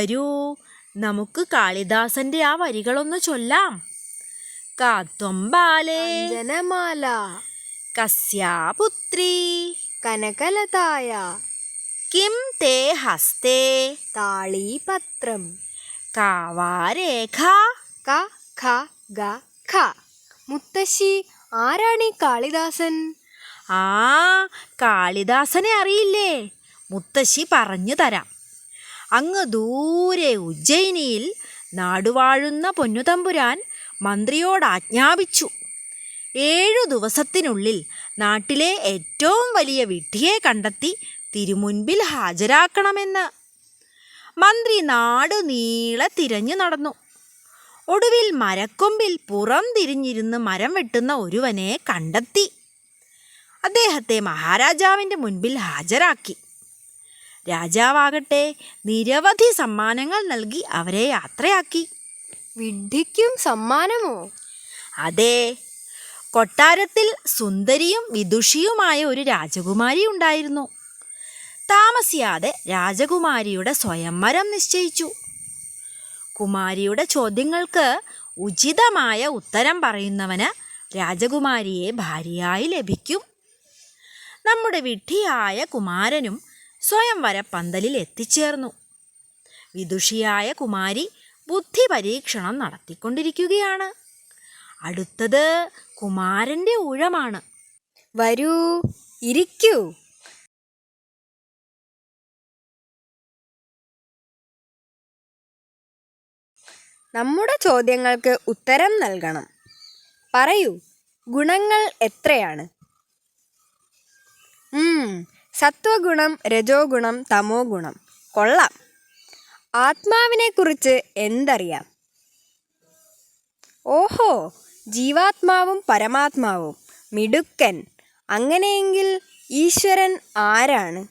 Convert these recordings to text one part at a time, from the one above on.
വരൂ, നമുക്ക് കാളിദാസന്റെ ആ വരികളൊന്ന് ചൊല്ലാം. കാത്വംബാലേ ജനമാല കസ്യാപുത്രീ കനകലതായ കിം തേ ഹസ്തേ താളീപത്രം കാവാരേഖ ക ഖ ഗ ഖ. മുത്തശ്ശി, ആരാണീ കാളിദാസൻ? ആ, കാളിദാസനെ അറിയില്ലേ? മുത്തശ്ശി പറഞ്ഞു തരാം. അങ്ങ് ദൂരെ ഉജ്ജയിനിയിൽ നാടുവാഴുന്ന പൊന്നുതമ്പുരാൻ മന്ത്രിയോട് ആജ്ഞാപിച്ചു, 7 ദിവസത്തിനുള്ളിൽ നാട്ടിലെ ഏറ്റവും വലിയ വിഡ്ഢിയെ കണ്ടെത്തി തിരുമുൻപിൽ ഹാജരാക്കണമെന്ന്. മന്ത്രി നാടു നീളെ തിരഞ്ഞു നടന്നു. ഒടുവിൽ മരക്കൊമ്പിൽ പുറം തിരിഞ്ഞിരുന്ന് മരം വെട്ടുന്ന ഒരുവനെ കണ്ടെത്തി. അദ്ദേഹത്തെ മഹാരാജാവിൻ്റെ മുൻപിൽ ഹാജരാക്കി. രാജാവാകട്ടെ നിരവധി സമ്മാനങ്ങൾ നൽകി അവരെ യാത്രയാക്കി. വിഡ്ഢിക്കും സമ്മാനമോ? അതെ, കൊട്ടാരത്തിൽ സുന്ദരിയും വിദുഷിയുമായ ഒരു രാജകുമാരി ഉണ്ടായിരുന്നു. താമസിയാതെ രാജകുമാരിയുടെ സ്വയംവരം നിശ്ചയിച്ചു. കുമാരിയുടെ ചോദ്യങ്ങൾക്ക് ഉചിതമായ ഉത്തരം പറയുന്നവന് രാജകുമാരിയെ ഭാര്യയായി ലഭിക്കും. നമ്മുടെ വിഡ്ഢിയായ കുമാരനും സ്വയംവര പന്തലിൽ എത്തിച്ചേർന്നു. വിദുഷിയായ കുമാരി ബുദ്ധി പരീക്ഷണം നടത്തിക്കൊണ്ടിരിക്കുകയാണ്. അടുത്തത് കുമാരൻ്റെ ഊഴമാണ്. വരൂ, ഇരിക്കൂ. നമ്മുടെ ചോദ്യങ്ങൾക്ക് ഉത്തരം നൽകണം. പറയൂ, ഗുണങ്ങൾ എത്രയാണ്? സത്വഗുണം, രജോ ഗുണം, തമോ ഗുണം. കൊള്ളാം. ആത്മാവിനെക്കുറിച്ച് എന്തറിയാം? ഓഹോ, ജീവാത്മാവും പരമാത്മാവും. മിടുക്കൻ. അങ്ങനെയെങ്കിൽ ഈശ്വരൻ ആരാണ്?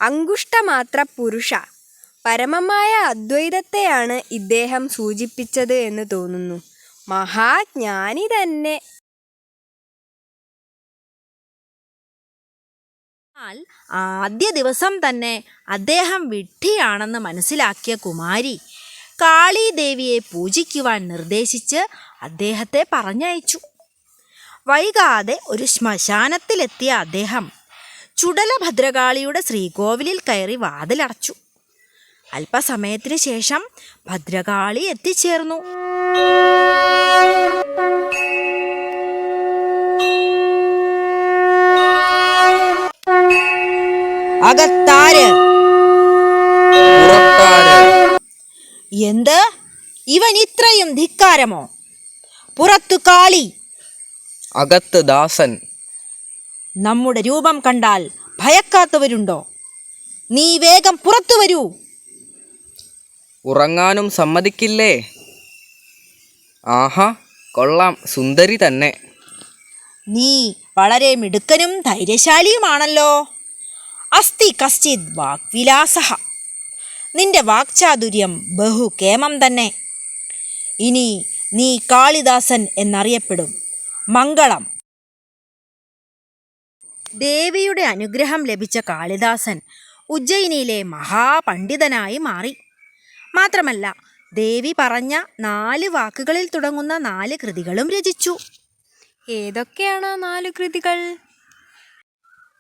അങ്കുഷ്ടമാത്ര പുരുഷ. പരമമായ അദ്വൈതത്തെയാണ് ഇദ്ദേഹം സൂചിപ്പിച്ചത് എന്ന് തോന്നുന്നു. മഹാജ്ഞാനി തന്നെ. ആദ്യ ദിവസം തന്നെ അദ്ദേഹം വിഡ്ഢിയാണെന്ന് മനസ്സിലാക്കിയ കുമാരി കാളീദേവിയെ പൂജിക്കുവാൻ നിർദ്ദേശിച്ച് അദ്ദേഹത്തെ പറഞ്ഞയച്ചു. വൈകാതെ ഒരു ശ്മശാനത്തിലെത്തിയ അദ്ദേഹം ചുടലഭദ്രകാളിയുടെ ശ്രീകോവിലിൽ കയറി വാതിലടച്ചു. അല്പസമയത്തിന് ശേഷം ഭദ്രകാളി എത്തിച്ചേർന്നു. അകത്താര്? എന്ത്? ഇവൻ ഇത്രയും ധിക്കാരമോ? പുറത്തു കാളി, അകത്ത് ദാസൻ. നമ്മുടെ രൂപം കണ്ടാൽ ഭയക്കാത്തവരുണ്ടോ? നീ വേഗം പുറത്തു വരൂ. ഉറങ്ങാനും സമ്മതിക്കില്ലേ? ആഹാ, കൊള്ളാം, സുന്ദരി തന്നെ. നീ വളരെ മിടുക്കനും ധൈര്യശാലിയുമാണല്ലോ. അസ്തി കശ്ചിത് വാഗ്വിലാസഃ. നിന്റെ വാക്ചാതുര്യം ബഹുകേമം തന്നെ. ഇനി നീ കാളിദാസൻ എന്നറിയപ്പെടും. മംഗളം. ദേവിയുടെ അനുഗ്രഹം ലഭിച്ച കാളിദാസൻ ഉജ്ജയിനിയിലെ മഹാപണ്ഡിതനായി മാറി. മാത്രമല്ല, ദേവി പറഞ്ഞ 4 വാക്കുകളിൽ തുടങ്ങുന്ന 4 കൃതികളും രചിച്ചു. ഏതൊക്കെയാണ് 4 കൃതികൾ?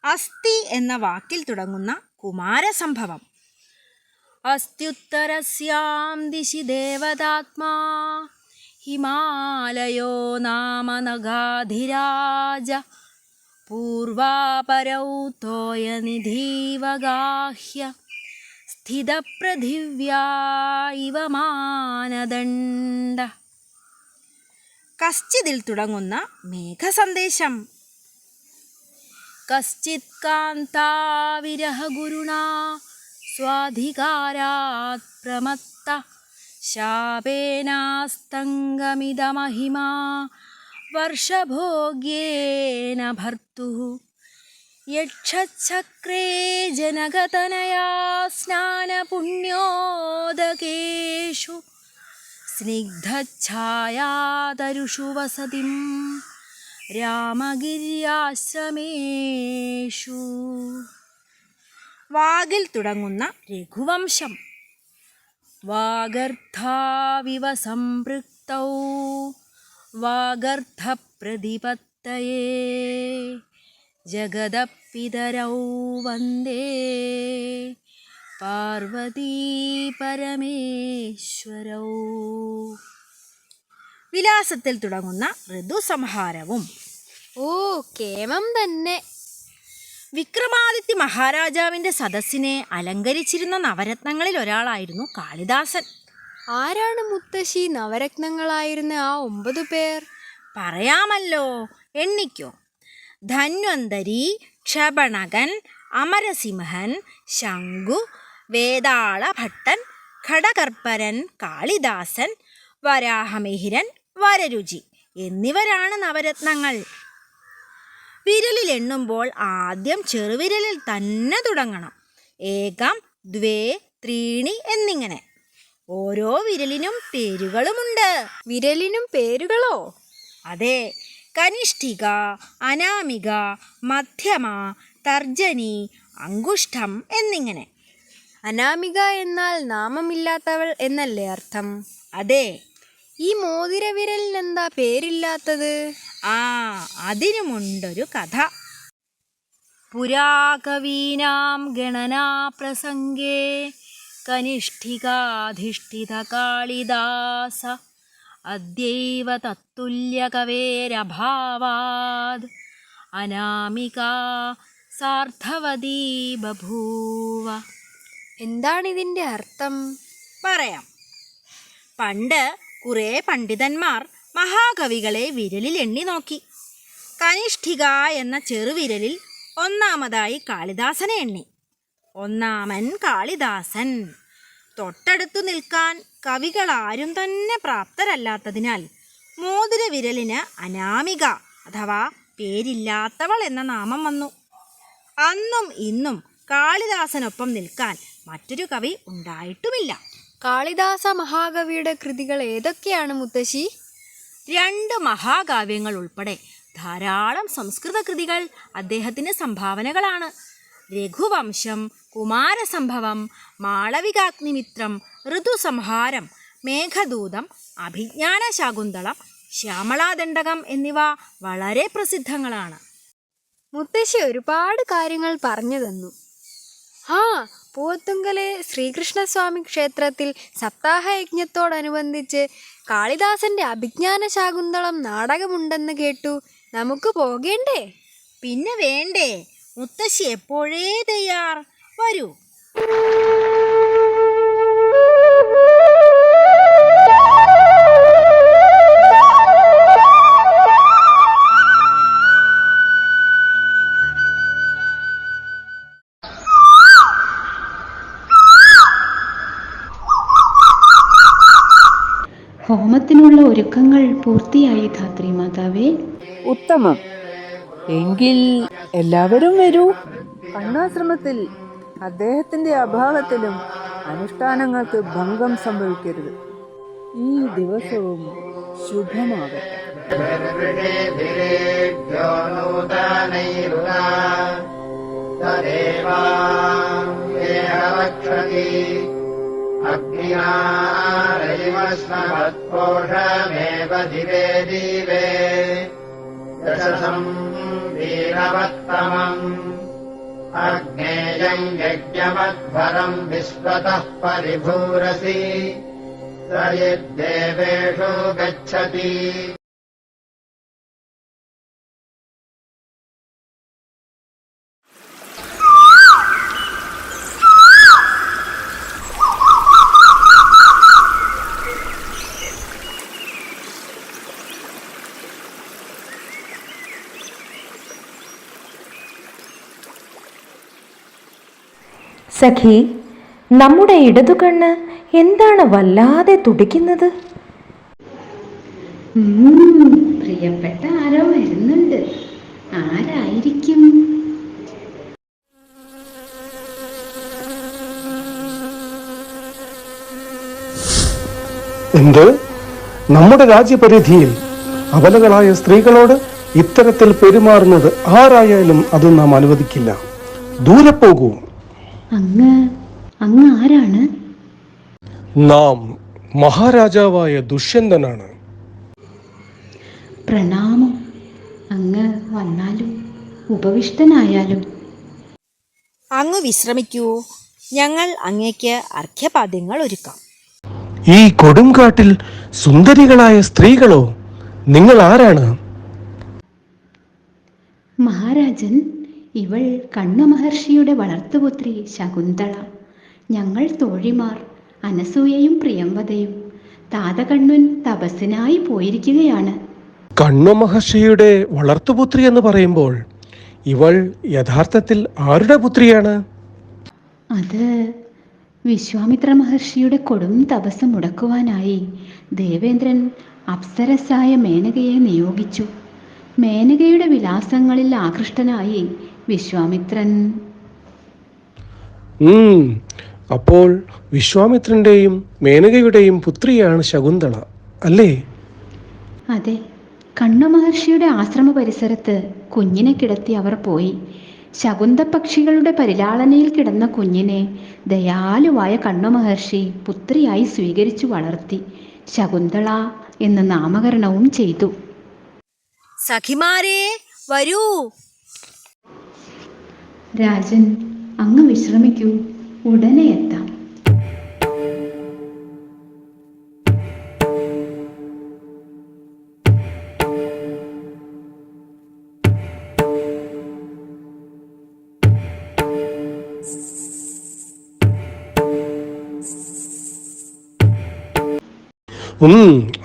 അസ്ഥി എന്ന വാക്കിൽ തുടങ്ങുന്ന കുമാരസംഭവം. അസ്ത്യുത്തരസ്യാം ദിശി ദേവതാത്മാ ഹിമാലയോ നാമ നഗാധിരാജ പൂർവാപരൗ തോയനിധീവഗാഹ്യ സ്ഥിതപൃഥിവ്യാ ഇവ മാനദണ്ഡ. കശ്ചിതിൽ തുടങ്ങുന്ന മേഘസന്ദേശം. കശ്ചിത് കാന്താ വിരഹഗുരുണാ സ്വാധികാരാത് പ്രമത്ത ശാപേനാസ്തംഗമിദമഹിമാ വർഷഭോഗ്യേന ഭർത്തുഃ യക്ഷചക്രേ ജനകതനയാ സ്നാനപുണ്യോദകേഷു സ്നിഗ്ധഛായാതരുഷു വസതിം രാമഗിര്യാശ്രമേഷു. വാഗിൽ തുടങ്ങുന്ന രഘുവംശം. വാഗർദ്ധാവിവ സംപൃക്തൗ വാഗർദ്ധപ്രതിപത്തയേ ജഗദപിതരൗ വന്ദേ പാർവതീ പരമേശ്വരൗ. വിലാസത്തിൽ തുടങ്ങുന്ന ഋതുസംഹാരവും. ഓ, കേമം തന്നെ. വിക്രമാദിത്യ മഹാരാജാവിൻ്റെ സദസ്സിനെ അലങ്കരിച്ചിരുന്ന നവരത്നങ്ങളിൽ ഒരാളായിരുന്നു കാളിദാസൻ. ആരാണ് മുത്തശ്ശി നവരത്നങ്ങളായിരുന്ന ആ 9 പേർ? പറയാമല്ലോ, എണ്ണിക്കോ. ധന്വന്തരി, ക്ഷപണകൻ, അമരസിംഹൻ, ശംഖു, വേതാളഭട്ടൻ, ഘടകർപ്പരൻ, കാളിദാസൻ, വരാഹമിഹിരൻ, വരരുചി എന്നിവരാണ് നവരത്നങ്ങൾ. വിരലിൽ എണ്ണുമ്പോൾ ആദ്യം ചെറുവിരലിൽ തന്നെ തുടങ്ങണം. 1, 2, 3 എന്നിങ്ങനെ. ഓരോ വിരലിനും പേരുകളുമുണ്ട്. വിരലിനും പേരുകളോ? അതെ. കനിഷ്ഠിക, അനാമിക, മധ്യമ, തർജനി, അങ്കുഷ്ഠം എന്നിങ്ങനെ. അനാമിക എന്നാൽ നാമമില്ലാത്തവൾ എന്നല്ലേ അർത്ഥം? അതെ. ഈ മോതിരവിരലിനെന്താ പേരില്ലാത്തത്? അതിനുമുണ്ടൊരു കഥ. പുരാകവീനാം ഗണനാപ്രസംഗേ കനിഷ്ഠികാധിഷ്ഠിത കാളിദാസ അദ്യൈവ തത്തുല്യകവേരഭാവാദ് അനാമികാ സാർത്ഥവതീ ബഭൂവ. എന്താണിതിൻ്റെ അർത്ഥം? പറയാം. പണ്ട് കുറേ പണ്ഡിതന്മാർ മഹാകവികളെ വിരലിൽ എണ്ണി നോക്കി. കനിഷ്ഠിക എന്ന ചെറുവിരലിൽ ഒന്നാമതായി കാളിദാസനെ എണ്ണി. ഒന്നാമൻ കാളിദാസൻ. തൊട്ടടുത്തു നിൽക്കാൻ കവികളാരും തന്നെ പ്രാപ്തരല്ലാത്തതിനാൽ മോതിരവിരലിന് അനാമിക അഥവാ പേരില്ലാത്തവൾ എന്ന നാമം വന്നു. അന്നും ഇന്നും കാളിദാസനൊപ്പം നിൽക്കാൻ മറ്റൊരു കവി ഉണ്ടായിട്ടുമില്ല. കാളിദാസ മഹാകവിയുടെ കൃതികൾ ഏതൊക്കെയാണ് മുത്തശ്ശി? 2 മഹാകാവ്യങ്ങൾ ഉൾപ്പെടെ ധാരാളം സംസ്കൃത കൃതികൾ അദ്ദേഹത്തിന് സംഭാവനകളാണ്. രഘുവംശം, കുമാരസംഭവം, മാളവികാഗ്നിമിത്രം, ഋതുസംഹാരം, മേഘദൂതം, അഭിജ്ഞാനശാകുന്തളം, ശ്യാമളാദണ്ഡകം എന്നിവ വളരെ പ്രസിദ്ധങ്ങളാണ്. മുത്തശ്ശി ഒരുപാട് കാര്യങ്ങൾ പറഞ്ഞു തന്നു. പൂവത്തുങ്കലെ ശ്രീകൃഷ്ണസ്വാമി ക്ഷേത്രത്തിൽ സപ്താഹയജ്ഞത്തോടനുബന്ധിച്ച് കാളിദാസന്റെ അഭിജ്ഞാനശാകുന്തളം നാടകമുണ്ടെന്ന് കേട്ടു. നമുക്ക് പോകേണ്ടേ? പിന്നെ വേണ്ടേ, മുത്തശ്ശി എപ്പോഴേ തയ്യാർ. വരൂ. ഹോമത്തിനുള്ള ഒരുക്കങ്ങൾ പൂർത്തിയായി ധാത്രി മാതാവേ. ഉത്തമം. എങ്കിൽ എല്ലാവരും വരൂ. കണ്ണാശ്രമത്തിൽ അദ്ദേഹത്തിന്റെ അഭാവത്തിലും അനുഷ്ഠാനങ്ങൾക്ക് ഭംഗം സംഭവിക്കരുത്. ഈ ദിവസവും ശുഭമാകട്ടെ. അഗ്നിയാരൈവസ്മവത്പോഷമേവ ദിവേ ദിവേ യശസം വീരവത്തമം അഗ്നേയം യജ്ഞമധ്വരം വിശ്വതഃ പരിഭൂരസി സയേദ്ദേവേഷു ഗച്ഛതി. സഖി, നമ്മുടെ ഇടതുകണ്ണ് എന്താണ് വല്ലാതെ തുടിക്കുന്നത്? പ്രിയപ്പെട്ട ആരോ വരുന്നുണ്ട്. ആരായിരിക്കും? എന്ത്? നമ്മുടെ രാജ്യപരിധിയിൽ അബലകളായ സ്ത്രീകളോട് ഇത്തരത്തിൽ പെരുമാറുന്നത് ആരായാലും അത് നാം അനുവദിക്കില്ല. ദൂരെ പോകൂ. അങ്ങ് ആരാണ്? നാം മഹാരാജാവായ ദുഷ്യന്തനാണ്. പ്രണാമം. അങ്ങ് വന്നാലും ഉപവിഷ്ടനായാലും. അങ്ങ് വിശ്രമിക്കൂ, ഞങ്ങൾ അങ്ങേക്ക് അർഘ്യപാദ്യങ്ങൾ ഒരുക്കാം. ഈ കൊടുങ്കാട്ടിൽ സുന്ദരികളായ സ്ത്രീകളോ? നിങ്ങൾ ആരാണ്? മഹാരാജൻ, ഇവൾ കണ്വമഹർഷിയുടെ വളർത്തുപുത്രി ശകുന്തള. ഞങ്ങൾ തോഴിമാർ അനസൂയയും പ്രിയംവദയും. താതകണ്വൻ തപസ്സിനായി പോയിരിക്കുകയാണ്. കണ്വമഹർഷിയുടെ വളർത്തുപുത്രി എന്ന് പറയുമ്പോൾ ഇവൾ യഥാർത്ഥത്തിൽ ആരുടെ പുത്രിയാണ്? അത് വിശ്വാമിത്ര മഹർഷിയുടെ കൊടും തപസ് മുടക്കുവാനായി ദേവേന്ദ്രൻ അപ്സരസായ മേനകയെ നിയോഗിച്ചു. മേനകയുടെ വിലാസങ്ങളിൽ ആകൃഷ്ടനായി വിശ്വാമിത്രൻ. അപ്പോൾ വിശ്വാമിത്രന്റെയും മേനകയുടെയും പുത്രിയാണ് ശകുന്തള, അല്ലേ? അതെ. കണ്വമഹർഷിയുടെ ആശ്രമ പരിസരത്ത് കുഞ്ഞിനെ കിടത്തി അവർ പോയി. ശകുന്തപക്ഷികളുടെ പരിലാളനയിൽ കിടന്ന കുഞ്ഞിനെ ദയാലുവായ കണ്വമഹർഷി പുത്രിയായി സ്വീകരിച്ചു വളർത്തി. ശകുന്തള എന്ന് നാമകരണവും ചെയ്തു. സഖിമാരേ, വരൂ. രാജൻ, അങ്ങ് വിശ്രമിക്കൂ, ഉടനെ എത്താം.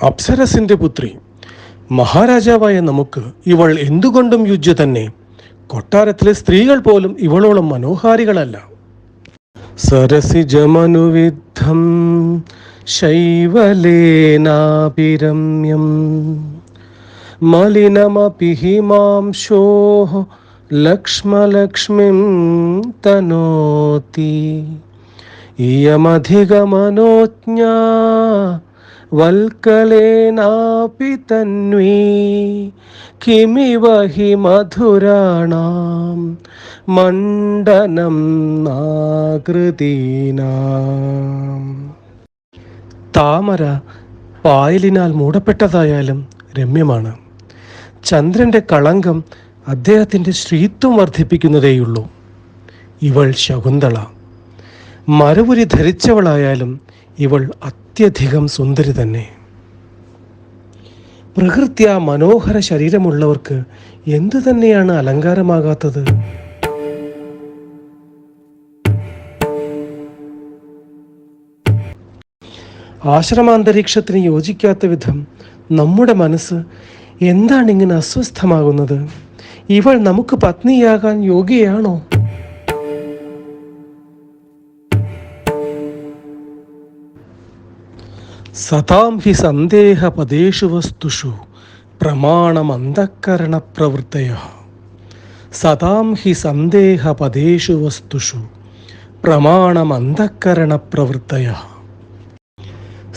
അപ്സരസിന്റെ പുത്രി. മഹാരാജാവായ നമുക്ക് ഇവൾ എന്തുകൊണ്ടും യുജ്യ തന്നെ. കൊട്ടാരത്തിലെ സ്ത്രീകൾ പോലും ഇവളോളം മനോഹാരികളല്ല. സരസിജമനുവിദ്ധം ശൈവലേനാഭിരമ്യം മലിനമപി ഹിമാംശോ ലക്ഷ്മലക്ഷ്മിം തനോതി ഇയമധികമനോജ്ഞാ വൽക്കലേനാപി തന്വീ കിമിവ ഹി മധുരാണാം മണ്ഡനം നാകൃതീനാം. താമര പായലിനാൽ മൂടപ്പെട്ടതായാലും രമ്യമാണ്. ചന്ദ്രന്റെ കളങ്കം അദ്ദേഹത്തിൻ്റെ ശ്രീത്വം വർദ്ധിപ്പിക്കുന്നതേയുള്ളൂ. ഇവൾ ശകുന്തള. മരവുരി ധരിച്ചവളായാലും ഇവൾ അത്യധികം സുന്ദരി തന്നെ. പ്രകൃത്യാ മനോഹര ശരീരമുള്ളവർക്ക് എന്തു തന്നെയാണ് അലങ്കാരമാകാത്തത്? ആശ്രമാന്തരീക്ഷത്തിന് യോജിക്കാത്ത വിധം നമ്മുടെ മനസ്സ് എന്താണ് ഇങ്ങനെ അസ്വസ്ഥമാകുന്നത്? ഇവൾ നമുക്ക് പത്നിയാകാൻ യോഗ്യയാണോ? സതാം ഹി സന്ദേഹ പദേഷു വസ്തുഷു പ്രമാണമന്തഃകരണ പ്രവൃത്തയഃ. സതാം ഹി സന്ദേഹ പദേഷു വസ്തുഷു പ്രമാണമന്തഃകരണ പ്രവൃത്തയഃ.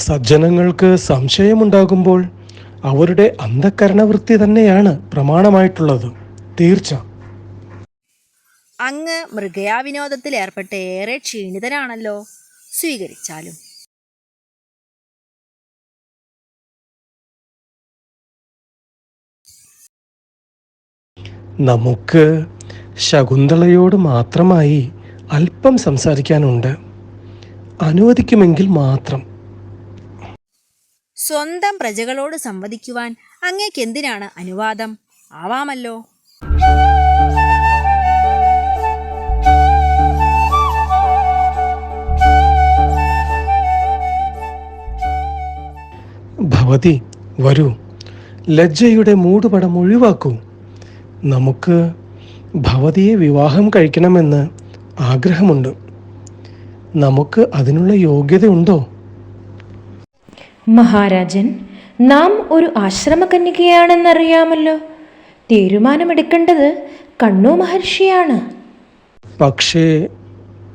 സജ്ജനങ്ങൾക്ക് സംശയമുണ്ടാകുമ്പോൾ അവരുടെ അന്ധകരണവൃത്തി തന്നെയാണ് പ്രമാണമായിട്ടുള്ളത്. തീർച്ച. അങ്ങ് മൃഗയാവിനോദത്തിൽ ഏർപ്പെട്ട് ഏറെ ക്ഷീണിതനാണല്ലോ. സ്വീകരിച്ചാലും. നമുക്ക് ശകുന്തളയോട് മാത്രമായി അല്പം സംസാരിക്കാനുണ്ട്. അനുവദിക്കുമെങ്കിൽ മാത്രം. സ്വന്തം പ്രജകളോട് സംവദിക്കുവാൻ അങ്ങേക്ക് എന്തിനാണ് അനുവാദം? ആവാമല്ലോ. ഭവതി വരൂ, ലജ്ജയുടെ മൂടുപടം ഒഴിവാക്കൂ. നമുക്ക് ഭവതിയെ വിവാഹം കഴിക്കണമെന്ന് ആഗ്രഹമുണ്ട്. നമുക്ക് അതിനുള്ള യോഗ്യതയുണ്ടോ? മഹാരാജൻ, നാം ഒരു ആശ്രമകന്യകയാണെന്നറിയാമല്ലോ. തീരുമാനമെടുക്കേണ്ടത് കണ്വ മഹർഷിയാണ്. പക്ഷേ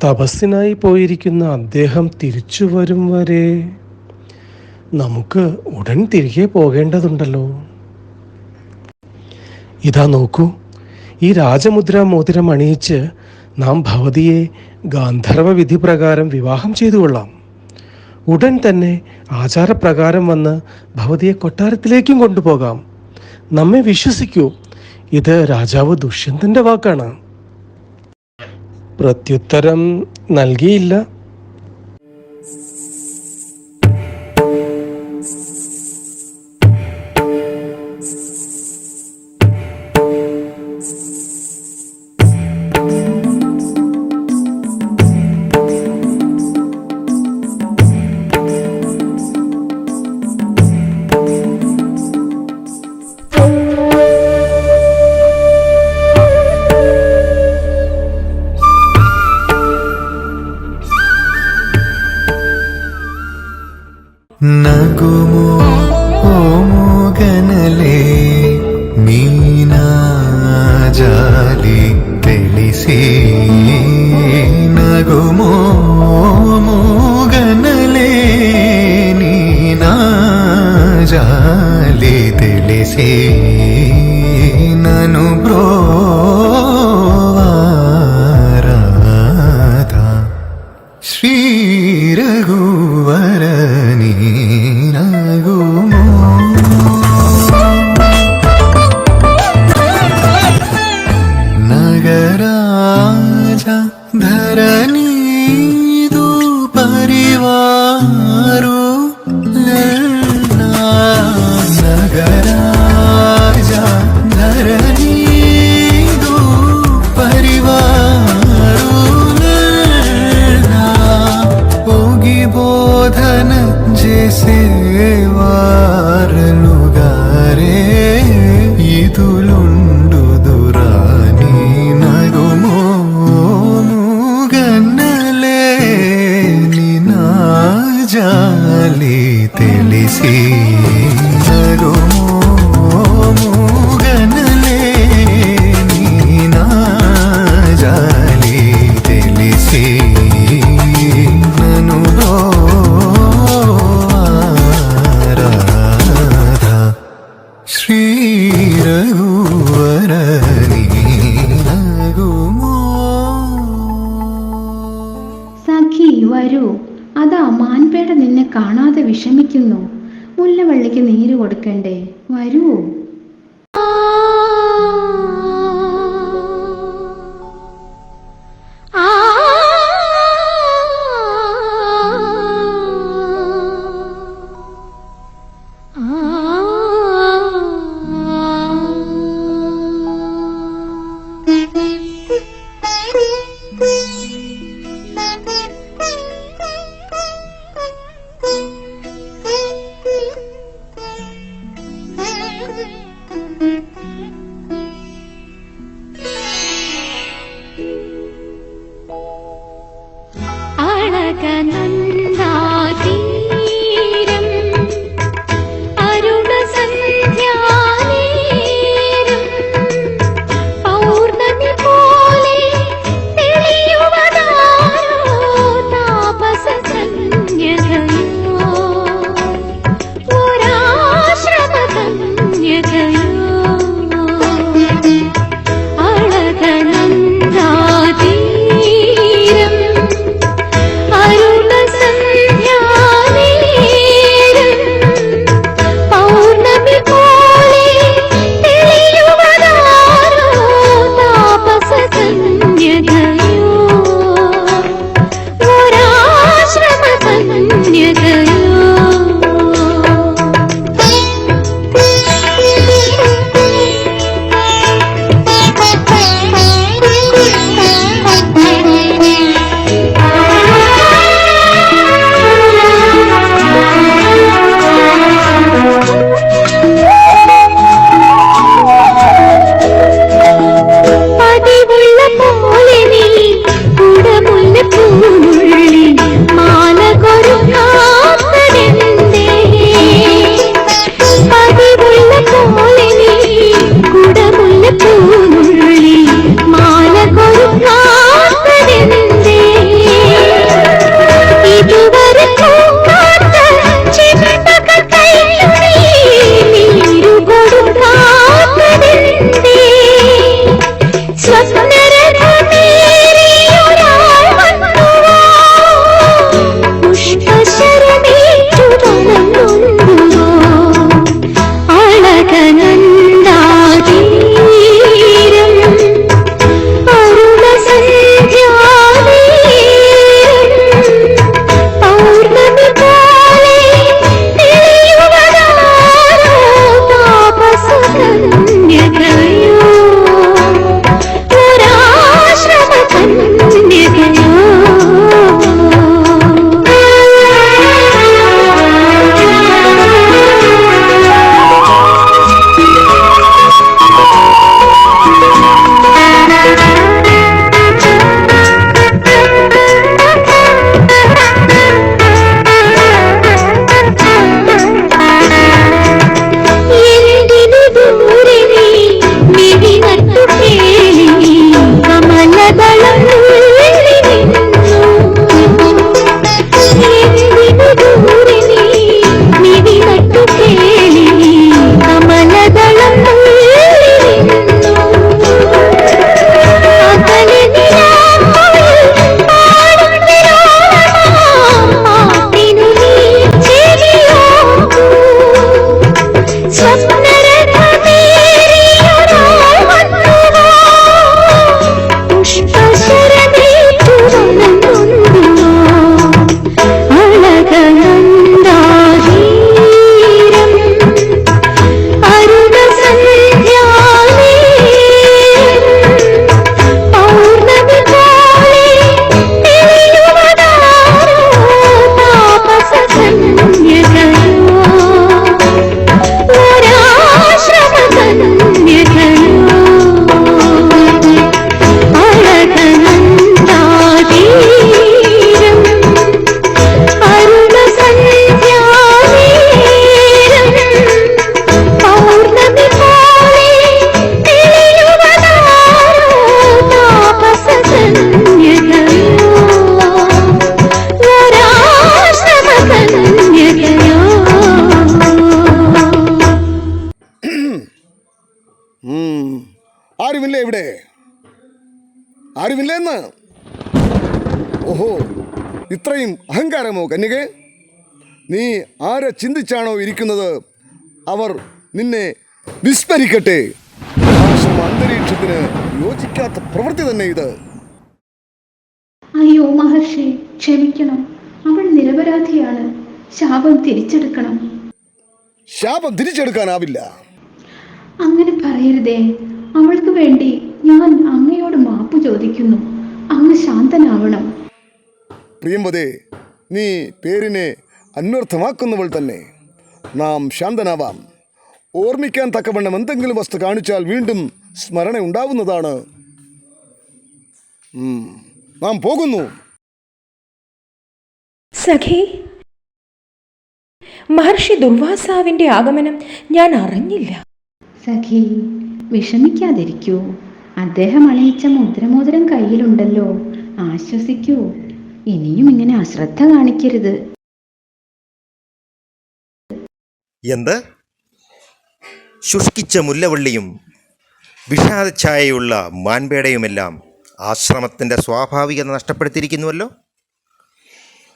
തപസ്സിനായി പോയിരിക്കുന്ന അദ്ദേഹം തിരിച്ചു വരും വരെ നമുക്ക് ഉടൻ തിരികെ പോകേണ്ടതുണ്ടല്ലോ. ഇതാ നോക്കൂ, ഈ രാജമുദ്ര മോതിരം അണിയിച്ച് നാം ഭവതിയെ ഗാന്ധർവ വിധി പ്രകാരം വിവാഹം ചെയ്തു കൊള്ളാം. ഉടൻ തന്നെ ആചാരപ്രകാരം വന്ന് ഭവതിയെ കൊട്ടാരത്തിലേക്കും കൊണ്ടുപോകാം. നമ്മെ വിശ്വസിക്കൂ, ഇത് രാജാവ് ദുഷ്യന്തന്റെ വാക്കാണ്. പ്രത്യുത്തരം നൽകിയില്ല. ನಗುಮೋ ಓ ಮೂಗನಲೆ ಮೀನಾಜಾಲಿ ತಿಳಿಸಿ ನಗುಮೋ ಮೂಗನಲೆ ನೀನಾಜಾಲಿ ತಿಳಿಸಿ ನನು ಬ್ರೋವಾರಾಧ ಶ್ರೀ ರಘುವರ ನೀನಾಗುಮೋ ನಗುಮೋ ആരുമില്ലേ ഇവിടെ? ആരുമില്ലെന്ന്? ഓഹോ, ഇത്രയും അഹങ്കാരമോ കന്യകേ? നീ ആരെ ചിന്തിച്ചാണോ ഇരിക്കുന്നത് അവർ നിന്നെ വിസ്മരിക്കട്ടെ. പ്രകാശം അന്തരീക്ഷത്തിന് യോജിക്കാത്ത പ്രവൃത്തി തന്നെ ഇത്. അയ്യോ മഹർഷി, ക്ഷമിക്കണം. അവൾ നിരപരാധിയാണ്. ശാപം തിരിച്ചെടുക്കണം. ശാപം തിരിച്ചെടുക്കാനാവില്ല. അങ്ങനെ പറയരുതേ. അവൾക്ക് വേണ്ടി ഞാൻ അങ്ങയോട് മാപ്പ് ചോദിക്കുന്നു. അങ്ങ് ശാന്തനാവണം. പ്രിയംവദേ, നീ പേരിനെ അന്വർത്ഥമാക്കുന്നവൾ തന്നെ. നാം ശാന്തനാവാം. ഓർമ്മിക്കാൻ തക്കവണ്ണം എന്തെങ്കിലും വസ്തു കാണിച്ചാൽ വീണ്ടും സ്മരണ ഉണ്ടാവുന്നതാണ്. നാം പോകുന്നു. സഖി, മഹർഷി ദുർവാസാവിന്റെ ആഗമനം ഞാൻ അറിഞ്ഞില്ല. സഖി, വിഷമിക്കാതിരിക്കൂ. അദ്ദേഹം അണിയിച്ച മുദ്രമോതിരം കയ്യിലുണ്ടല്ലോ. ആശ്വസിക്കൂ. ഇനിയും ഇങ്ങനെ അശ്രദ്ധ കാണിക്കരുത്. എന്ത്? ശുഷ്കിച്ച മുല്ലവള്ളിയും വിഷാദഛായയുള്ള മാൻപേടയുമെല്ലാം ആശ്രമത്തിൻ്റെ സ്വാഭാവികത നഷ്ടപ്പെടുത്തിയിരിക്കുന്നുവല്ലോ.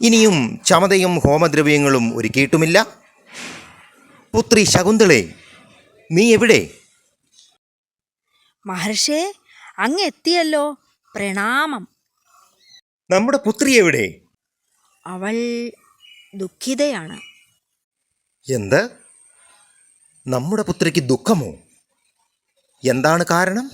ഇനിയും ചമതയും ഹോമദ്രവ്യങ്ങളും ഒരുക്കിയിട്ടുമില്ല. പുത്രി ശകുന്തളേ, നീ എവിടെ? മഹർഷേ, അങ്ങ് എത്തിയല്ലോ. പ്രണാമം. നമ്മുടെ പുത്രി എവിടെ? അവൾ ദുഃഖിതയാണ്. എന്ത്? നമ്മുടെ പുത്രിക്ക് ദുഃഖമോ? എന്താണ് കാരണം?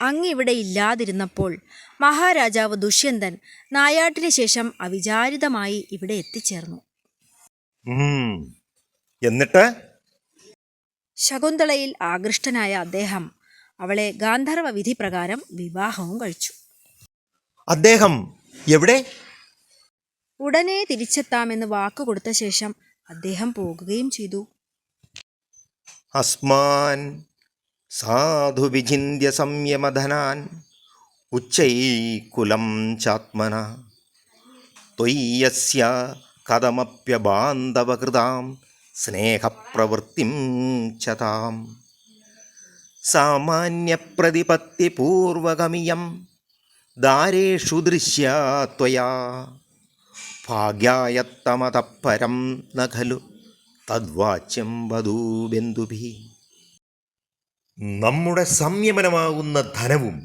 അങ്ങ് ഇവിടെ ഇല്ലാതിരുന്നപ്പോൾ മഹാരാജാവ് ദുഷ്യന്തൻ നായാട്ടിന് ശേഷം അവിചാരിതമായി ഇവിടെ എത്തിച്ചേർന്നു. എന്നിട്ട്? ശകുന്തളയിൽ ആകൃഷ്ടനായ അദ്ദേഹം അവളെ ഗാന്ധർവ വിധി പ്രകാരം വിവാഹവും കഴിച്ചു. അദ്ദേഹം എവിടെ? ഉടനെ തിരിച്ചെത്താമെന്ന് വാക്കുകൊടുത്ത ശേഷം അദ്ദേഹം പോകുകയും ചെയ്തു. അസ്മാൻ സാധു വിചിന്യ സംയമധനാൻ ഉച്ചൈകുലം ചാത്മന ത്വയ്യസ്യ കഥമപ്യബാന്ധവകൃതാം സ്നേഹപ്രവൃത്തിം ചതാം സാമാന്യപ്രതിപത്തിപൂർവകമിയം ദാരേഷു ദൃശ്യ ത്വയാ ഭാഗ്യായത്തമതപരം ന ഖലു തദ്വാച്യം വധൂബന്ധുഭിः. നമ്മുടെ സംയമനമാകുന്ന ധനവും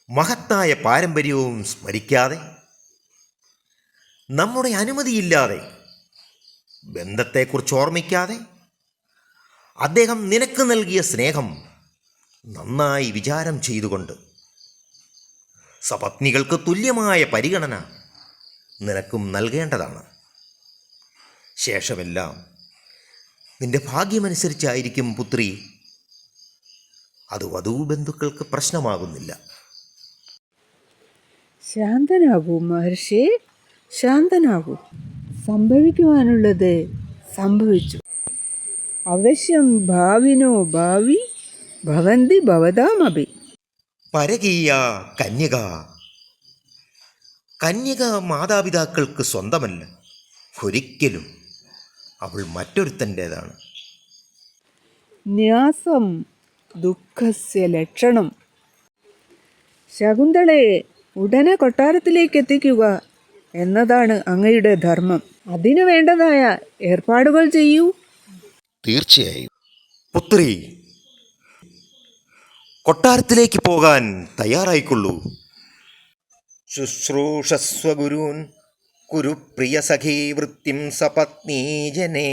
മഹത്തായ പാരമ്പര്യവും സ്മരിക്കാതെ, നമ്മുടെ അനുമതിയില്ലാതെ, ബന്ധത്തെക്കുറിച്ച് ഓർമ്മിക്കാതെ അദ്ദേഹം നിനക്ക് നൽകിയ സ്നേഹം നന്നായി വിചാരം ചെയ്തുകൊണ്ട് സപത്നികൾക്ക് തുല്യമായ പരിഗണന നിനക്കും നൽകേണ്ടതാണ്. ശേഷമെല്ലാം നിന്റെ ഭാഗ്യമനുസരിച്ചായിരിക്കും പുത്രി. അത് വധൂബന്ധുക്കൾക്ക് പ്രശ്നമാകുന്നില്ല. ശാന്തനാകൂ മഹർഷി, ശാന്തനാകൂ. സംഭവിക്കുവാനുള്ളത് സംഭവിച്ചു. അവശ്യം ഭാവിനോ ഭാവി ഭവന്തി ഭവതാമപി. പരകീയ കന്യക. കന്യക മാതാപിതാക്കൾക്ക് സ്വന്തമല്ല. ഒരിക്കലും അവൾ മറ്റൊരുത്തൻ്റേതാണ്. ന്യാസം ദുഃഖസ്യ ലക്ഷണം. ശകുന്തളയെ ഉടനെ കൊട്ടാരത്തിലേക്ക് എത്തിക്കുക എന്നതാണ് അങ്ങയുടെ ധർമ്മം. അതിനു വേണ്ടതായ ഏർപ്പാടുകൾ ചെയ്യൂ. തീർച്ചയായും. പുത്രി, കൊട്ടാരത്തിലേക്ക് പോകാൻ തയ്യാറായിക്കൊള്ളൂ. ശുശ്രൂഷസ്വ ഗുരൂൻ കുരു പ്രിയസഖീ വൃത്തിം സപത്നീജനേ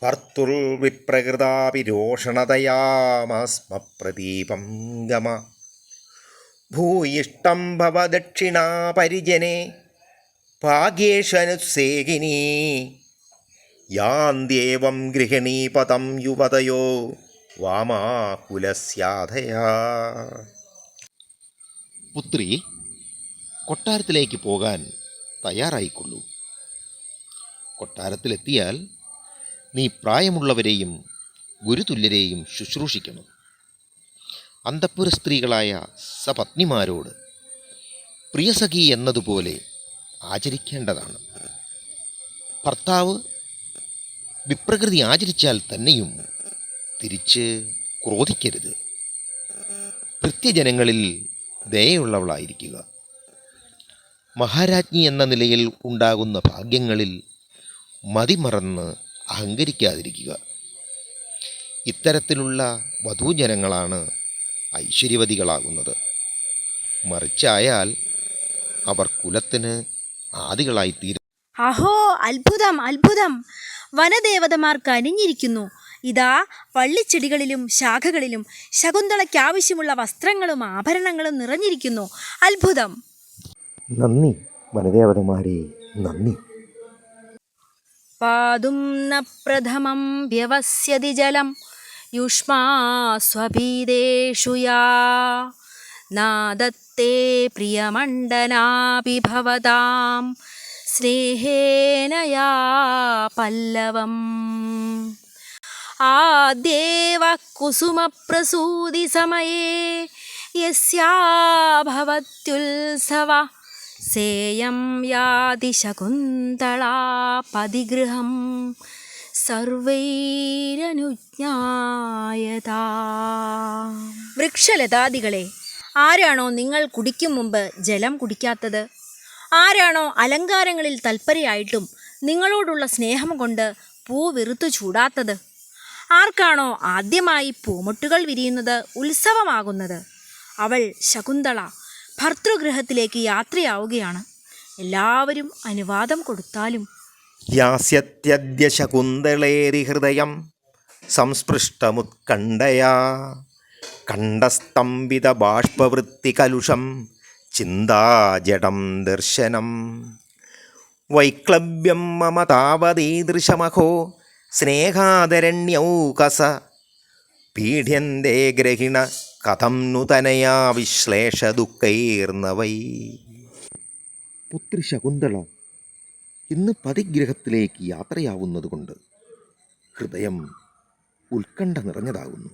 ഭർത്തുർവിപ്രകൃതാഭിരോഷണതയാമസ്മ പ്രദീപം ഗമ ഭൂയിഷ്ടം ഭവ ദക്ഷിണാ പരിജനേ ഭാഗ്യേഷനുസേകിനീ യാന്ത്യേവം ഗൃഹിണീപദം യുവതയോ വാമാകുലസ്യാധയാ. പുത്രി, കൊട്ടാരത്തിലേക്ക് പോകാൻ തയ്യാറായിക്കൊള്ളൂ. കൊട്ടാരത്തിലെത്തിയാൽ നീ പ്രായമുള്ളവരെയും ഗുരുതുല്യരെയും ശുശ്രൂഷിക്കണം. അന്തഃപുര സ്ത്രീകളായ സപത്നിമാരോട് പ്രിയസഖി എന്നതുപോലെ ആചരിക്കേണ്ടതാണ്. ഭർത്താവ് വിപ്രകൃതി ആചരിച്ചാൽ തന്നെയും തിരിച്ച് ക്രോധിക്കരുത്. ഭൃത്യജനങ്ങളിൽ ദയയുള്ളവളായിരിക്കുക. മഹാരാജ്ഞി എന്ന നിലയിൽ ഉണ്ടാകുന്ന ഭാഗ്യങ്ങളിൽ മതിമറന്ന് അഹങ്കരിക്കാതിരിക്കുക. ഇത്തരത്തിലുള്ള വധൂജനങ്ങളാണ് ഐശ്വര്യവതികളാകുന്നത്. മറിച്ചായാൽ അവർ കുലത്തിന് ആദികളായിത്തീരും. അഹോ, അത്ഭുതം അത്ഭുതം! വനദേവതമാർ കനിഞ്ഞിരിക്കുന്നു. ഇതാ വള്ളിച്ചെടികളിലും ശാഖകളിലും ശകുന്തളയ്ക്ക് ആവശ്യമുള്ള വസ്ത്രങ്ങളും ആഭരണങ്ങളും നിറഞ്ഞിരിക്കുന്നു. അത്ഭുതം! നന്ദി വനദേവതമാരെ, നന്ദി. പാതും ന പ്രഥമം വ്യവസ്യതി ജലം യുഷ്മാസ്വഭീതേഷു യാ നാദത്തേ പ്രിയമണ്ഡനാപി ഭവതാം സ്നേഹേന യാ പല്ലവം ആദ്യേവ കുസുമപ്രസൂതി സമയേ യസ്യാ ഭവത്യുത്സവ സേയം യാതി ശകുന്തളാ പതിഗൃഹം സർവൈരനുജ്ഞായതാ. വൃക്ഷലതാദികളെ, ആരാണോ നിങ്ങൾ കുടിക്കും മുമ്പ് ജലം കുടിക്കാത്തത്? ആരാണോ അലങ്കാരങ്ങളിൽ തൽപരയായിട്ടും നിങ്ങളോടുള്ള സ്നേഹം കൊണ്ട് പൂ വെറുത്തു ചൂടാത്തത്? ആർക്കാണോ ആദ്യമായി പൂമൊട്ടുകൾ വിരിയുന്നത് ഉത്സവമാകുന്നത്? അവൾ ശകുന്തള ഭർതൃഗൃഹത്തിലേക്ക് യാത്രയാവുകയാണ്. എല്ലാവരും അനുവാദം കൊടുത്താലും. യാസ്യത്യദ്യ ശകുന്തളേരി ഹൃദയം സംസ്പൃഷ്ടമുത്കണ്ഠയാ കണ്ഠസ്തംഭിത ബാഷ്പവൃത്തികലുഷം ചിന്താജടം ദർശനം വൈക്ലവ്യം മമ താവതീദൃശമഹോ സ്നേഹാദരണ്യൗകസ പീഡ്യന്തേ ഗ്രഹിണ കഥം നുതനയാ വിശ്ലേഷ ദുഃഖൈർന്നവൈ. പുത്രി ശകുന്തള ഇന്ന് പതിഗ്രഹത്തിലേക്ക് യാത്രയാവുന്നതുകൊണ്ട് ഹൃദയം ഉത്കണ്ഠ നിറഞ്ഞതാകുന്നു.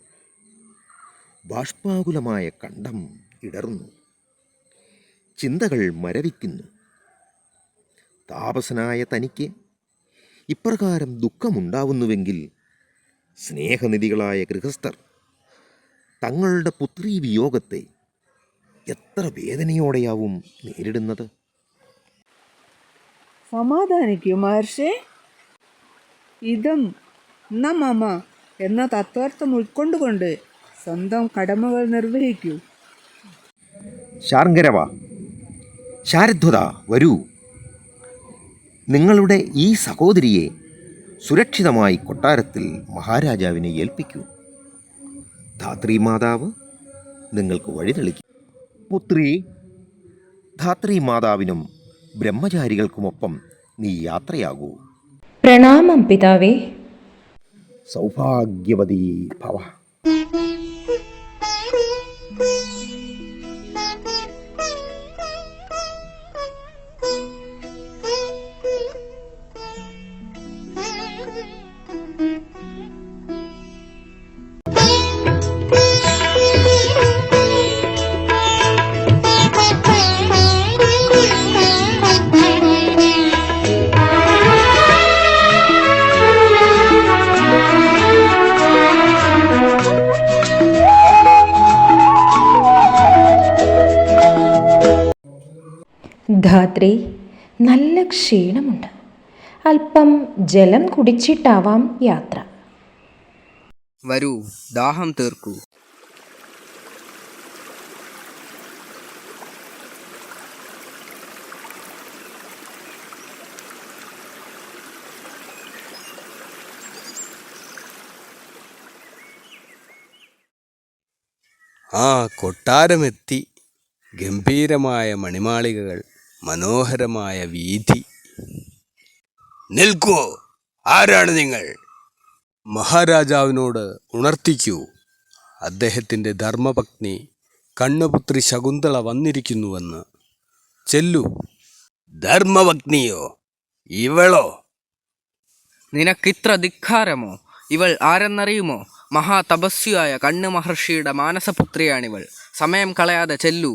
ബാഷ്പാകുലമായ കണ്ഠം ഇടറുന്നു. ചിന്തകൾ മരവിക്കുന്നു. താപസനായ തനിക്ക് ഇപ്രകാരം ദുഃഖമുണ്ടാവുന്നുവെങ്കിൽ സ്നേഹനിധികളായ ഗൃഹസ്ഥർ തങ്ങളുടെ പുത്രീ വിയോഗത്തെ എത്ര വേദനയോടെയാവും നേരിടുന്നത്. സമാധാനിക്കൂ മഹർഷേ. ഇതം ന മമ എന്ന തത്വാർത്ഥം ഉൾക്കൊണ്ടുകൊണ്ട് സ്വന്തം കടമകൾ നിർവഹിക്കൂ. ശാർങ്കരവ, ശാരധ്വത, വരൂ. നിങ്ങളുടെ ഈ സഹോദരിയെ സുരക്ഷിതമായി കൊട്ടാരത്തിൽ മഹാരാജാവിനെ ഏൽപ്പിക്കൂ. ധാത്രി മാതാവ് നിങ്ങൾക്ക് വഴി തെളിക്കും. പുത്രി, ധാത്രി മാതാവിനും ബ്രഹ്മചാരികൾക്കുമൊപ്പം നീ യാത്രയാകൂ. പ്രണാമം പിതാവേ. സൗഭാഗ്യവതി ഭവ. ധാത്രി, നല്ല ക്ഷീണമുണ്ട്. അല്പം ജലം കുടിച്ചിട്ടാവാം യാത്ര. വരൂ, ദാഹം തീർക്കൂ. ആ, കൊട്ടാരമെത്തി. ഗംഭീരമായ മണിമാളികകൾ, മനോഹരമായ വീഥി. നിൽക്കൂ! ആരാണ് നിങ്ങൾ? മഹാരാജാവിനോട് ഉണർത്തിക്കൂ. അദ്ദേഹത്തിൻ്റെ ധർമ്മപത്നി കണ്ണുപുത്രി ശകുന്തള വന്നിരിക്കുന്നുവെന്ന്. ചെല്ലു. ധർമ്മപത്നിയോ? ഇവളോ? നിനക്കിത്ര ധിക്കാരമോ? ഇവൾ ആരെന്നറിയുമോ? മഹാതപസ്വിയായ കണ്ണ് മഹർഷിയുടെ മാനസപുത്രിയാണിവൾ. സമയം കളയാതെ ചെല്ലൂ.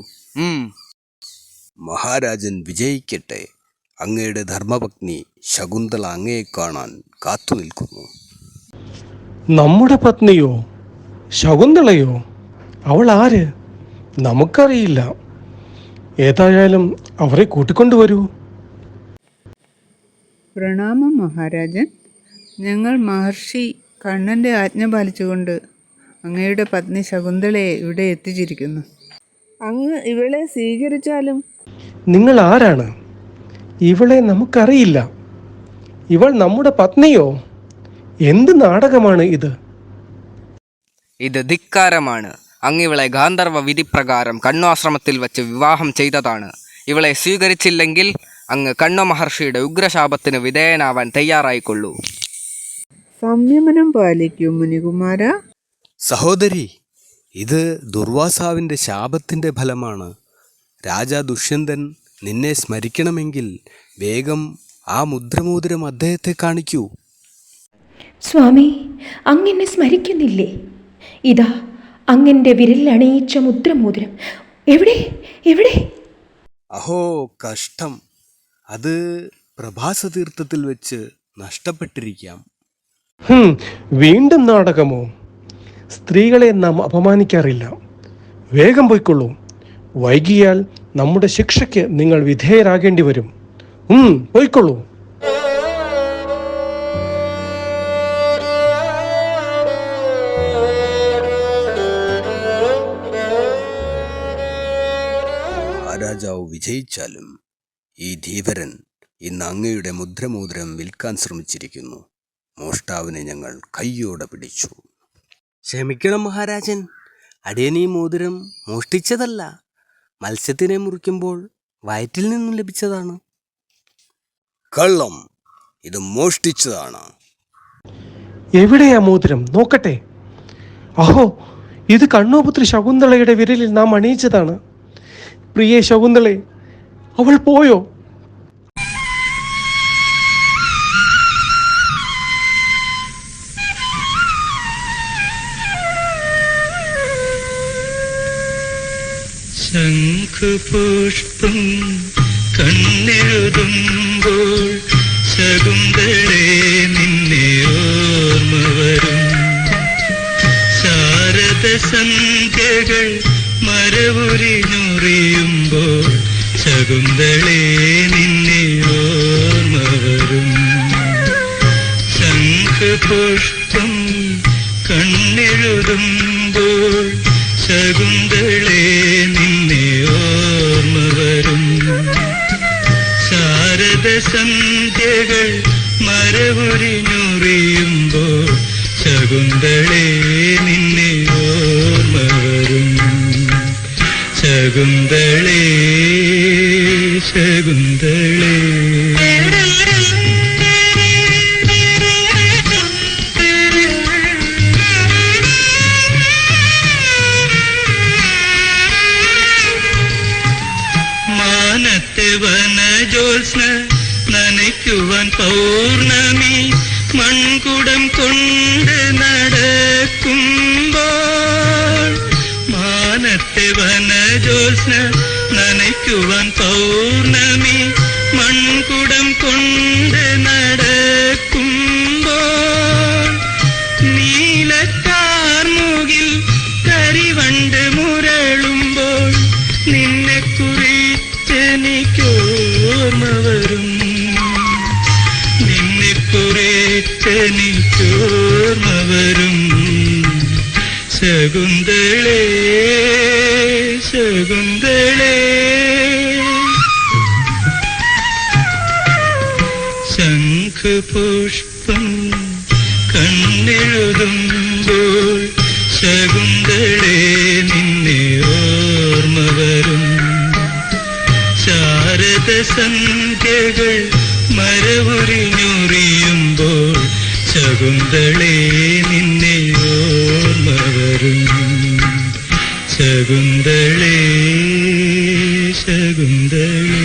മഹാരാജൻ വിജയിക്കട്ടെ. അങ്ങയുടെ ധർമ്മപത്നി ശകുന്തള അങ്ങയെ കാണാൻ കാത്തു നിൽക്കുന്നു. നമ്മുടെ പത്നിയോ? ശകുന്തളയോ? അവൾ ആര്? നമുക്കറിയില്ല. ഏതായാലും അവരെ കൂട്ടിക്കൊണ്ടുവരൂ. പ്രണാമം മഹാരാജൻ. ഞങ്ങൾ മഹർഷി കണ്ണൻ്റെ ആജ്ഞ പാലിച്ചുകൊണ്ട് അങ്ങയുടെ പത്നി ശകുന്തളയെ ഇവിടെ എത്തിച്ചിരിക്കുന്നു. അങ്ങ് ഇവളെ സ്വീകരിച്ചാലും. നിങ്ങൾ ആരാണ്? ഇവളെ നമുക്കറിയില്ല. ഇവൾ നമ്മുടെ പത്നിയോ? എന്ത് നാടകമാണ് ഇത്? ഇത് ധിക്കാരമാണ്. അങ്ങിവളെ ഗാന്ധർവ വിധിപ്രകാരം കണ്വാശ്രമത്തിൽ വച്ച് വിവാഹം ചെയ്തതാണ്. ഇവളെ സ്വീകരിച്ചില്ലെങ്കിൽ അങ്ങ് കണ്വ മഹർഷിയുടെ ഉഗ്രശാപത്തിന് വിധേയനാവാൻ തയ്യാറായിക്കൊള്ളൂ. സംയമനം പാലിക്കൂ മുനികുമാര. സഹോദരി, ഇത് ദുർവാസാവിൻ്റെ ശാപത്തിൻ്റെ ഫലമാണ്. രാജാ ദുഷ്യന്തൻ നിന്നെ സ്മരിക്കണമെങ്കിൽ വേഗം ആ മുദ്രമോതിരം അദ്ദേഹത്തെ കാണിക്കൂ. സ്വാമി, അങ്ങെന്നെ സ്മരിക്കുന്നില്ലേ? ഇതാ അങ്ങൻ്റെ വിരലണിയിച്ച മുദ്രമോതിരം. എവിടെ എവിടെ? അഹോ കഷ്ടം! അത് പ്രഭാസതീർത്ഥത്തിൽ വെച്ച് നഷ്ടപ്പെട്ടിരിക്കാം. വീണ്ടും നാടകമോ? സ്ത്രീകളെ നാം അപമാനിക്കാറില്ല. വേഗം പോയിക്കൊള്ളൂ. വൈകിയാൽ നമ്മുടെ ശിക്ഷയ്ക്ക് നിങ്ങൾ വിധേയരാകേണ്ടി വരും. പോയിക്കൊള്ളൂ. മഹാരാജാവ് വിജയിച്ചാലും ഈ ധീവരൻ ഇന്ന് അങ്ങയുടെ മുദ്രമോതിരം വിൽക്കാൻ ശ്രമിച്ചിരിക്കുന്നു. മോഷ്ടാവിനെ ഞങ്ങൾ കയ്യോടെ പിടിച്ചു. ക്ഷമിക്കണം മഹാരാജൻ, അടിയനീ മോതിരം മോഷ്ടിച്ചതല്ല. മത്സ്യത്തിനെ മുറിക്കുമ്പോൾ വയറ്റിൽ നിന്നും ലഭിച്ചതാണ്. കള്ളം! ഇത് മോഷ്ടിച്ചതാണ്. എവിടെയാ മോതിരം? നോക്കട്ടെ. അഹോ, ഇത് കണ്ണോപുത്രി ശകുന്തളയുടെ വിരലിൽ നാം അണിയിച്ചതാണ്. പ്രിയേ ശകുന്തളെ, അവൾ പോയോ? ശംഖുപുഷ്പം കണ്ണെഴുതുമ്പോൾ ശകുന്തളേ നിന്നെ ഓർമ്മ വരും. ശാരദ സന്ധ്യകൾ മരവുരിഞ്ഞുറിയുമ്പോൾ ശകുന്തളേ നിന്നെ ഓർമ്മ വരും. ശംഖുപുഷ്പം കണ്ണെഴുതുമ്പോൾ ശകുന്തളേ നിന്നെ ഓർമ്മ വരും. ശാരദ സന്ധ്യകൾ മരവുരിഞ്ഞുറിയുമ്പോൾ ശകുന്തളേ നിന്നെ ഓർമ്മ വരും. ശകുന്തളേ ശകുന്തളേ. മാനത്തെ വനജോത്സ്ന നനയ്ക്കുവാൻ പൗർണമി മൺകുടം കൊണ്ട് നടക്കുമ്പോൾ. മാനത്തെ വനജോത്സ്ന നനയ്ക്കുവാൻ പൗർണമി മൺകുടം കൊണ്ട് നടക്കുമ്പോൾ. നീലക്കാർമുകിൽ കരിവണ്ട് മുരളുമ്പോൾ നിന്നെ കുറിച്ചെനിക്കോർമ്മ വരും. നിന്നെ കുറിച്ചെനിക്കോർമ്മ വരും. ശകുന്തളേ ശകുന്തളേ. ശംഖുപുഷ്പം കണ്ണെഴുതുമ്പോൾ ശകുന്തളേ നിന്നെ ഓർമ്മ വരും. ശാരദ സന്ധ്യകൾ മരവുരിഞ്ഞുറിയുമ്പോൾ ശകുന്തളേ നിന്നെ ഓർമ്മ വരും. ശകുന്തളേ ശകുന്തളേ.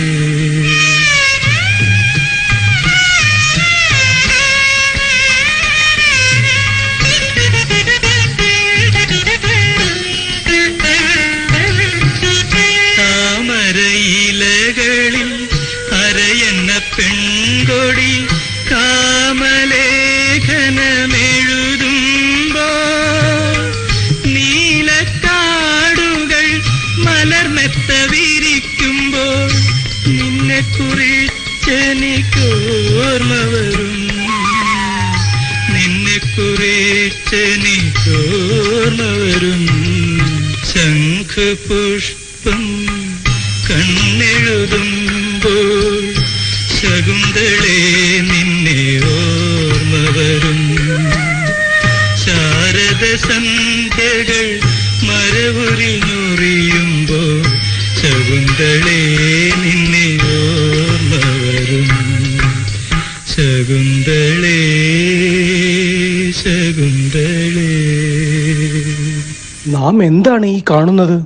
താമരയിലകളിൽ അരയന്ന പെൺകൊടി കാമലേഖനമെഴുതും കുറിച്ചെനിക്കോർമ്മ വരും, നിന്നെ കുറിച്ചെനിക്കോർമ്മ വരും. ശംഖുപുഷ്പം കണ്ണെഴുതുമ്പോൾ ശകുന്തളേ നിന്നെ ഓർമ്മ വരും. ശാരദ സന്ധ്യകൾ മരവുരിഞ്ഞുറിയുമ്പോൾ ശകുന്തളേ നിന്നെ ഓർമ്മ വരും. ശകുന്തളേ ശകുന്തളേ. നാം എന്താണ് ഈ കാണുന്നത്?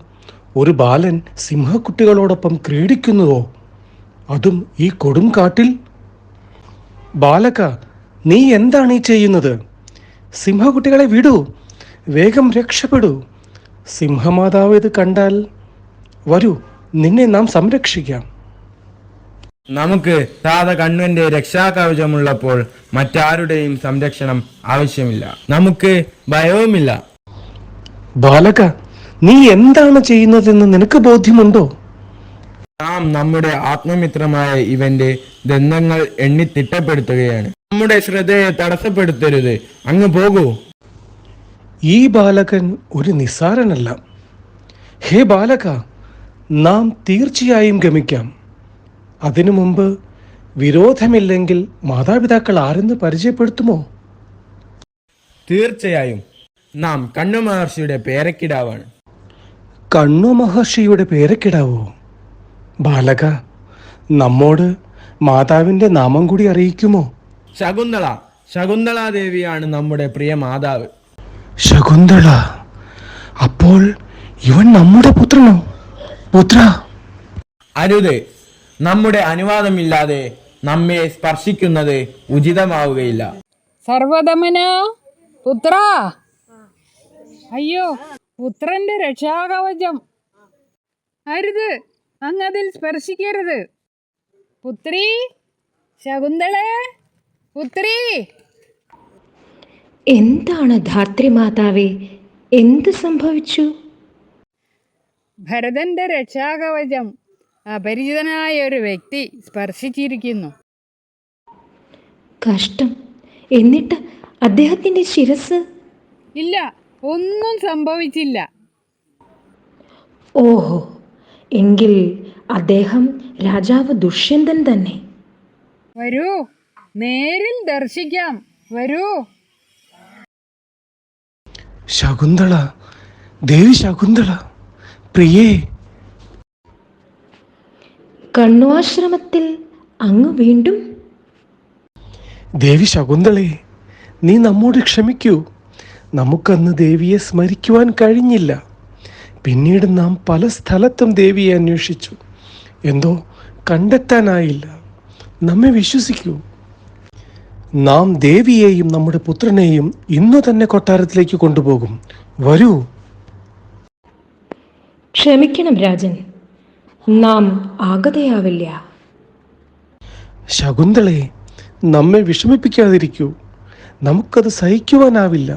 ഒരു ബാലൻ സിംഹക്കുട്ടികളോടൊപ്പം ക്രീഡിക്കുന്നുവോ? അതും ഈ കൊടും കാട്ടിൽ? ബാലക, നീ എന്താണ് ഈ ചെയ്യുന്നത്? സിംഹക്കുട്ടികളെ വിടൂ, വേഗം രക്ഷപ്പെടൂ. സിംഹമാതാവ് ഇത് കണ്ടാൽ, വരൂ, നിന്നെ നാം സംരക്ഷിക്കാം. നമുക്ക് താത കണ്വന്റെ രക്ഷാകവചമുള്ളപ്പോൾ മറ്റാരുടെയും സംരക്ഷണം ആവശ്യമില്ല, നമുക്ക് ഭയവുമില്ല. ബാലക, നീ എന്താണ് ചെയ്യുന്നതെന്ന് നിനക്ക് ബോധ്യമുണ്ടോ? നാം നമ്മുടെ ആത്മമിത്രമായ ഇവന്റെ ദന്തങ്ങൾ എണ്ണി തിട്ടപ്പെടുത്തുകയാണ്. നമ്മുടെ ശ്രദ്ധയെ തടസ്സപ്പെടുത്തരുത്, അങ്ങ് പോകൂ. ഈ ബാലകൻ ഒരു നിസ്സാരനല്ല. ഹേ ബാലക, നാം തീർച്ചയായും ഗമിക്കാം. അതിനു മുമ്പ് വിരോധമില്ലെങ്കിൽ മാതാപിതാക്കൾ ആരെന്ന് പരിചയപ്പെടുത്തുമോ? തീർച്ചയായും. നാം കണ്ണു മഹർഷിയുടെ പേരക്കിടാവാണ്. കണ്ണു മഹർഷിയുടെ പേരക്കിടാവോ? ബാലക, നമ്മോട് മാതാവിന്റെ നാമം കൂടി അറിയിക്കുമോ? ശകുന്തള. ശകുന്തളാദേവിയാണ് നമ്മുടെ പ്രിയ മാതാവ്. ശകുന്തള? അപ്പോൾ ഇവൻ നമ്മുടെ പുത്രനോ? പുത്ര, അരുത്. നമ്മുടെ അനുവാദമില്ലാതെ നമ്മെ സ്പർശിക്കുന്നത് ഉചിതമാവുകയില്ല. സർവദമന പുത്ര, അയ്യോ, പുത്രന്റെ രക്ഷാകവചം. അരുത്, അങ്ങതിൽ സ്പർശിക്കരുത്. പുത്രി, ശകുന്തളേ, പുത്രി. എന്താണ് ധാത്രി മാതാവേ, എന്ത് സംഭവിച്ചു? ഭരതന്റെ രക്ഷാകവചം അപരിചിതനായ ഒരു വ്യക്തി സ്പർശിച്ചിരിക്കുന്നു. കഷ്ടം. എന്നിട്ട് അദ്ദേഹത്തിന്റെ ശിരസ്? ഇല്ല, ഒന്നും സംഭവിച്ചില്ല. ഓഹോ, എങ്കിൽ അദ്ദേഹം രാജാവ് ദുഷ്യന്തൻ തന്നെ. വരൂ, നേരിൽ ദർശിക്കാം, വരൂ. ശകുന്തള, ദേവി ശകുന്തള, പ്രിയേ. കണ്വാശ്രമത്തിൽ അങ്ങ് വീണ്ടും? ദേവി ശകുന്തളേ, നീ നമ്മോട് ക്ഷമിക്കൂ. നമുക്കന്ന് ദേവിയെ സ്മരിക്കുവാൻ കഴിഞ്ഞില്ല. പിന്നീട് നാം പല സ്ഥലത്തും ദേവിയെ അന്വേഷിച്ചു, എന്തോ കണ്ടെത്താനായില്ല. നമ്മെ വിശ്വസിക്കൂ. നാം ദേവിയെയും നമ്മുടെ പുത്രനെയും ഇന്നു തന്നെ കൊട്ടാരത്തിലേക്ക് കൊണ്ടുപോകും. വരൂ. ക്ഷമിക്കണം രാജൻ, നാം ആഗതയാവില്ല. ശകുന്തളെ, നമ്മെ വിഷമിപ്പിക്കാതിരിക്കൂ. നമുക്കത് സഹിക്കുവാനാവില്ല.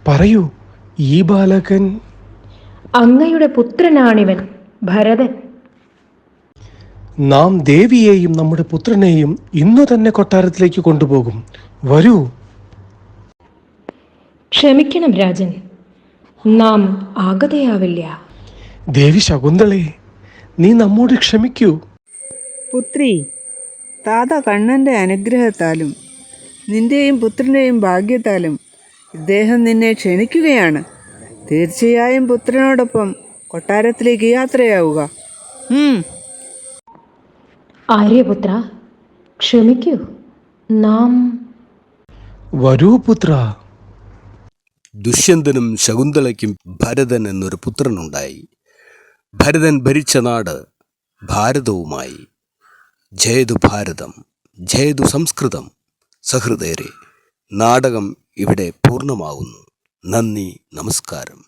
പറയൂ, ഈ ബാലകൻ? അങ്ങയുടെ പുത്രനാണിവൻ, ഭരതൻ. നാം ദേവിയെയും നമ്മുടെ പുത്രനെയും ഇന്നു തന്നെ കൊട്ടാരത്തിലേക്ക് കൊണ്ടുപോകും. വരൂ. ക്ഷമിക്കണം രാജൻ, നാം ആഗതയാവില്ല. ദേവി ശകുന്തളെ, നീ നമ്മോട് ക്ഷമിക്കൂ. പുത്രി, താത കണ്ണന്റെ അനുഗ്രഹത്താലും നിന്റെയും പുത്രൻ്റെയും ഭാഗ്യത്താലും ഇദ്ദേഹം നിന്നെ ക്ഷണിക്കുകയാണ്. തീർച്ചയായും പുത്രനോടൊപ്പം കൊട്ടാരത്തിലേക്ക് യാത്രയാവുക. ആര്യപുത്ര, ക്ഷമിക്കൂ. നാം വരൂ പുത്ര. ദുഷ്യന്തനും ശകുന്തളയ്ക്കും ഭരതൻ എന്നൊരു പുത്രനുണ്ടായി. ഭരതൻ ഭരിച്ച നാട് ഭാരതവുമായി. ജയതു ഭാരതം, ജയതു സംസ്കൃതം. സഹൃദയരെ, നാടകം ഇവിടെ പൂർണ്ണമാകുന്നു. നന്ദി, നമസ്കാരം.